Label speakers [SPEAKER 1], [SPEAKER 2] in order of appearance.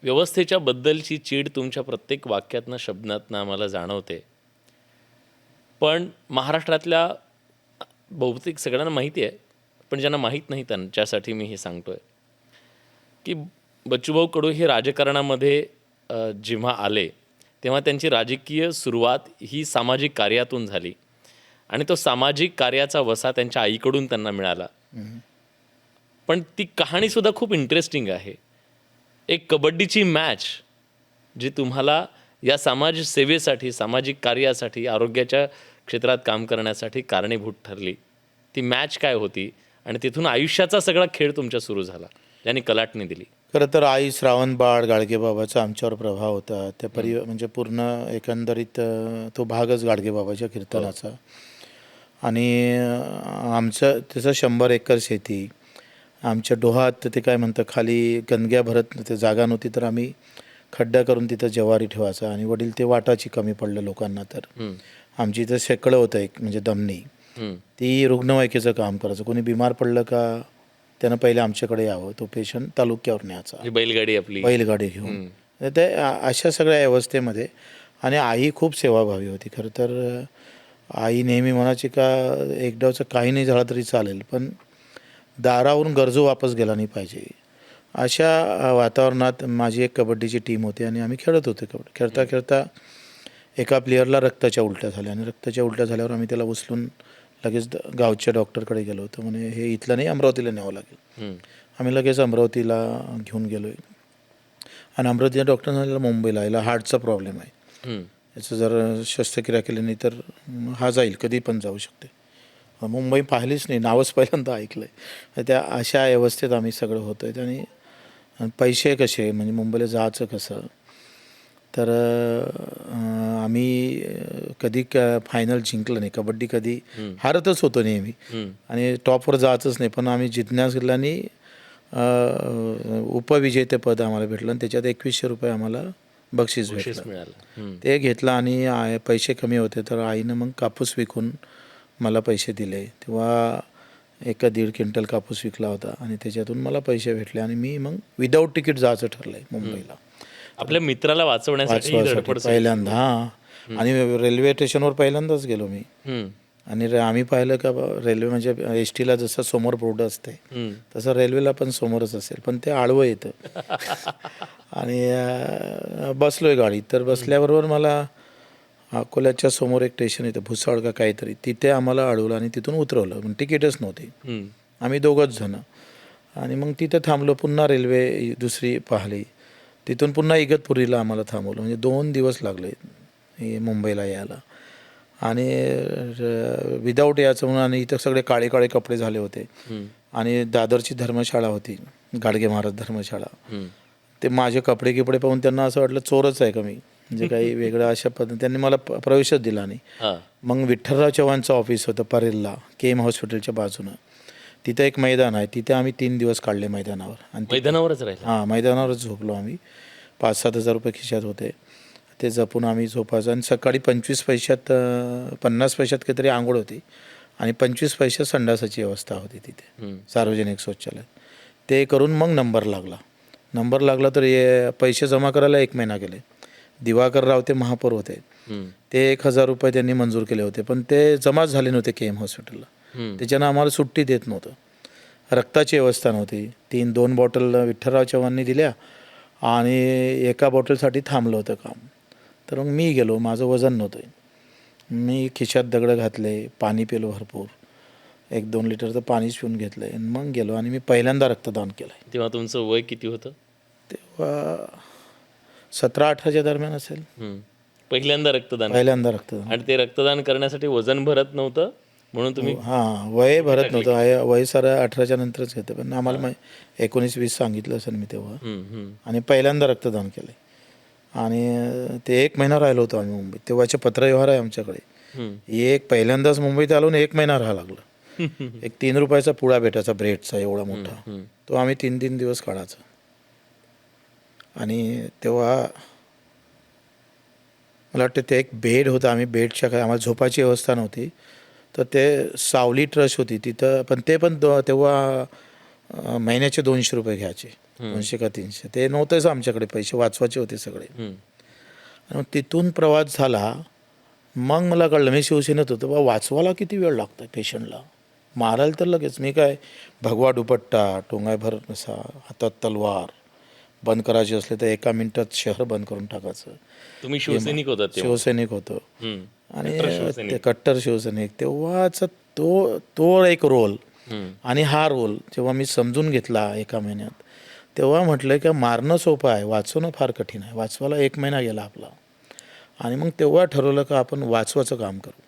[SPEAKER 1] व्यवस्थेच्या बद्दलची चीड तुमच्या प्रत्येक वाक्यातनं शब्दातनं आम्हाला जाणवते. पण महाराष्ट्रातल्या बहुतेक सगळ्यांना माहिती आहे, पण ज्यांना माहीत नाही त्यांच्यासाठी मी हे सांगतोय, की बच्चूभाऊ कडू हे राजकारणामध्ये जेव्हा आले, तेव्हा त्यांची राजकीय सुरुवात ही सामाजिक कार्यातून झाली आणि तो सामाजिक कार्याचा वसा त्यांच्या आईकडून त्यांना मिळाला. पण ती कहाणीसुद्धा खूप इंटरेस्टिंग आहे. एक कबड्डीची मॅच जी तुम्हाला या समाजसेवेसाठी, सामाजिक कार्यासाठी, आरोग्याच्या क्षेत्रात काम करण्यासाठी कारणीभूत ठरली. ती मॅच काय होती आणि तिथून आयुष्याचा सगळा खेळ तुमच्या सुरू झाला, ज्याने कलाटणी दिली.
[SPEAKER 2] खरं तर आई श्रावणबाळ गाडगेबाबाचा आमच्यावर प्रभाव होता. त्या म्हणजे पूर्ण एकंदरीत तो भागच गाडगेबाबाच्या कीर्तनाचा. आणि आमचं तसं 100 एकर शेती. आमच्या डोहात ते काय म्हणतं खाली गंदग्या भरत ते जागा नव्हती, तर आम्ही खड्डा करून तिथं ज्वारी ठेवायचा. आणि वडील ते वाटाची कमी पडलं लोकांना, तर आमची इथं शेकडं होतं एक म्हणजे दमनी. ती रुग्णवाहिकेचं काम करायचं. कोणी बिमार पडलं का त्यानं पहिले आमच्याकडे यावं, तो पेशंट तालुक्यावर न्यायचा
[SPEAKER 1] ही बैलगाडी आपली.
[SPEAKER 2] बैलगाडी घेऊन. तर ते अशा सगळ्या अवस्थेमध्ये. आणि आई खूप सेवाभावी होती. खरं तर आई नेहमी म्हणायची का एकदाचं काही नाही झालं तरी चालेल, पण दारावरून गरजू वापस गेला नाही पाहिजे. अशा वातावरणात माझी एक कबड्डीची टीम होती आणि आम्ही खेळत होतो कबड्डी. खेळता खेळता एका प्लेयरला रक्ताच्या उलट्या झाल्या आणि रक्ताच्या उलट्या झाल्यावर आम्ही त्याला उचलून लगेच गावच्या डॉक्टरकडे गेलो होतो. म्हणे हे इथलं नाही, अमरावतीला न्यावं लागेल. आम्ही लगेच अमरावतीला घेऊन गेलो आहे. आणि अमरावतीच्या डॉक्टर झालेला मुंबईला, याला हार्टचा प्रॉब्लेम आहे, याचं जर शस्त्रक्रिया केली नाही तर हा जाईल, कधी पण जाऊ शकते. मुंबई पाहिलीच नाही, नावच पहिल्यांदा ऐकलं आहे. त्या अशा अवस्थेत आम्ही सगळं होतो आहे. आणि पैसे कसे म्हणजे मुंबईला जायचं कसं, तर आम्ही कधी फायनल जिंकलं नाही. कबड्डी कधी हारतच होतो नेहमी आणि टॉपवर जायचंच नाही. पण आम्ही जिज्ञासेने उपविजेतेपद आम्हाला भेटलं आणि त्याच्यात 2100 रुपये आम्हाला बक्षीस
[SPEAKER 1] मिळालं.
[SPEAKER 2] ते घेतलं. आणि पैसे कमी होते तर आईनं मग कापूस विकून मला पैसे दिले. तेव्हा 1-1.5 क्विंटल कापूस विकला होता आणि त्याच्यातून मला पैसे भेटले. आणि मी मग विदाऊट तिकीट जायचं ठरलं आहे मुंबईला,
[SPEAKER 1] आपल्या मित्राला वाचवण्यासाठी
[SPEAKER 2] पहिल्यांदा. हां. आणि रेल्वे स्टेशनवर पहिल्यांदाच गेलो मी. आणि आम्ही पाहिलं का रेल्वे म्हणजे एस टीला जसं समोर बोर्ड असते तसं रेल्वेला पण समोरच असेल, पण ते आडवं येतं. आणि बसलो आहे गाडीत. तर बसल्याबरोबर मला अकोल्याच्या समोर एक स्टेशन येतं, भुसावळ का काहीतरी, तिथे आम्हाला अडवलं आणि तिथून उतरवलं. पण तिकीटच नव्हती. आम्ही दोघंच जणं. आणि मग तिथं थांबलो. पुन्हा रेल्वे दुसरी पाहिली. तिथून पुन्हा इगतपुरीला आम्हाला थांबवलं. म्हणजे 2 दिवस लागले हे मुंबईला यायला. आणि विदाऊट यायचं म्हणून. आणि इथं सगळे काळे काळे कपडे झाले होते. आणि दादरची धर्मशाळा होती, गाडगे महाराज धर्मशाळा. ते माझे कपडे गिपडे पाहून त्यांना असं वाटलं चोरच आहे का मी, म्हणजे काही वेगळं अशा पद्धतीने त्यांनी मला प्रवेशच दिला नाही. मग विठ्ठलराव चव्हाणचं ऑफिस होतं परेलला, KM हॉस्पिटलच्या बाजूनं. तिथं एक मैदान आहे, तिथे आम्ही 3 दिवस काढले मैदानावर. आणि
[SPEAKER 1] मैदानावरच राहिला.
[SPEAKER 2] हां, मैदानावरच झोपलो आम्ही. 5-7 हजार रुपये खिशात होते, ते जपून आम्ही झोपायचं. आणि सकाळी 25 पैशात 50 पैशात काहीतरी आंघोळ होती आणि 25 पैशात संडासाची व्यवस्था होती तिथे, सार्वजनिक शौचालय. ते करून मग नंबर लागला तर पैसे जमा करायला 1 महिना गेले. दिवाकर राव ते महापौर होते, ते 1000 रुपये त्यांनी मंजूर केले होते, पण ते जमाच झाले नव्हते KM हॉस्पिटलला. त्याच्यानं आम्हाला सुट्टी देत नव्हतं. रक्ताची व्यवस्था नव्हती. 2 बॉटल विठ्ठलराव चव्हाणनी दिल्या आणि एका बॉटलसाठी थांबलं होतं काम. तर मग मी गेलो, माझं वजन नव्हतं. मी खिशात दगडं घातले, पाणी पिलो भरपूर, 1-2 लिटरचं पाणीच पिऊन घेतलं आणि मग गेलो. आणि मी पहिल्यांदा रक्तदान केलं.
[SPEAKER 1] तेव्हा तुमचं वय किती होतं?
[SPEAKER 2] तेव्हा 17-18च्या दरम्यान असेल.
[SPEAKER 1] पहिल्यांदा रक्तदान. आणि ते रक्तदान करण्यासाठी वजन भरत नव्हतं म्हणून तुम्ही.
[SPEAKER 2] हां, वय भरत नव्हतं. वय सारा 18च्या नंतरच घेतं, पण आम्हाला 19-20 सांगितलं असेल मी तेव्हा. आणि पहिल्यांदा रक्तदान केलं. आणि ते 1 महिना राहिलो होतो आम्ही मुंबईत. तेव्हाचे पत्रव्यवहार आहे आमच्याकडे. पहिल्यांदाच मुंबईत आलो आणि 1 महिना राहा लागला. एक 3 रुपयाचा पुडा भेटायचा ब्रेडचा, एवढा मोठा, तो आम्ही 3-3 दिवस काढायचा. आणि तेव्हा मला वाटतं ते एक बेड होतं, आम्ही बेडच्या काय, आम्हाला झोपाची व्यवस्था नव्हती, तर ते सावली ट्रस्ट होती तिथं. पण ते पण तेव्हा महिन्याचे 200 रुपये घ्यायचे, 200 का 300. ते नव्हतेच आमच्याकडे, पैसे वाचवायचे होते सगळे.
[SPEAKER 1] हम्म.
[SPEAKER 2] आणि मग तिथून प्रवास झाला. मग मला कळलं, मी शिवसेनेत होतो, बा वाचवायला किती वेळ लागतो पेशंटला, मारायला तर लगेच. मी काय भगवा दुपट्टा, टोंगायभर असा, हातात तलवार, बंद करायची असले तर 1 मिनिटात शहर बंद करून टाकायचं.
[SPEAKER 1] तुम्ही शिवसैनिक होतात तेव्हा.
[SPEAKER 2] शिवसैनिक होतो
[SPEAKER 1] हम्म.
[SPEAKER 2] आणि
[SPEAKER 1] कट्टर शिवसैनिक.
[SPEAKER 2] ते कट्टर शिवसैनिक. तेव्हाचा तो एक रोल
[SPEAKER 1] हम्म.
[SPEAKER 2] आणि हा रोल जेव्हा मी समजून घेतला 1 महिन्यात, तेव्हा म्हटलं की मारणं सोपं आहे, वाचवणं फार कठीण आहे. वाचवायला 1 महिना गेला आपला. आणि मग तेव्हा ठरवलं का आपण वाचवायचं काम करू.